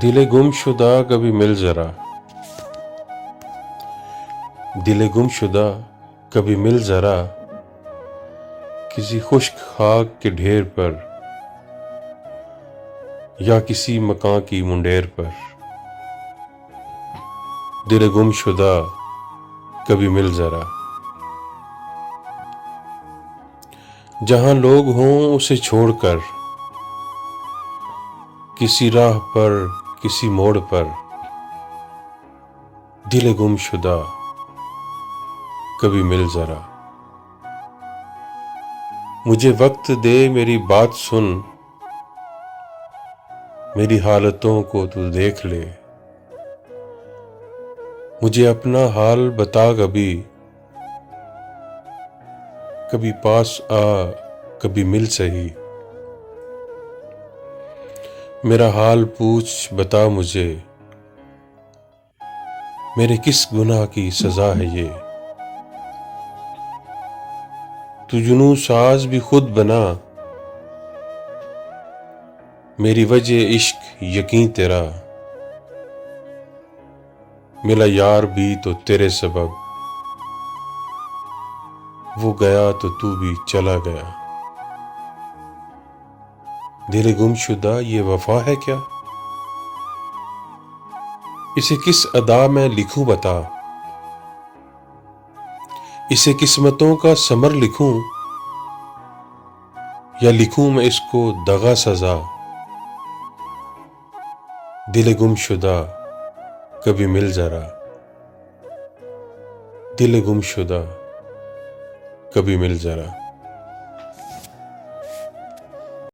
दिले गुमशुदा कभी मिल जरा, दिले गुमशुदा कभी मिल जरा, किसी खुश्क खाक के ढेर पर या किसी मकां की मुंडेर पर। दिले गुमशुदा कभी मिल जरा, जहां लोग हों उसे छोड़कर, किसी राह पर किसी मोड़ पर। दिले गुमशुदा कभी मिल जरा, मुझे वक्त दे मेरी बात सुन, मेरी हालतों को तू देख ले। मुझे अपना हाल बता कभी, कभी पास आ कभी मिल सही। मेरा हाल पूछ बता मुझे, मेरे किस गुनाह की सजा है ये। तू जुनून साज भी खुद बना, मेरी वजह इश्क यकीन तेरा। मिला यार भी तो तेरे सबब, वो गया तो तू भी चला गया। दिल गुमशुदा ये वफा है क्या, इसे किस अदा में लिखूं बता। इसे किस्मतों का समर लिखूं या लिखूं मैं इसको दगा सजा। दिल गुमशुदा कभी मिल जरा, दिल गुमशुदा कभी मिल जरा।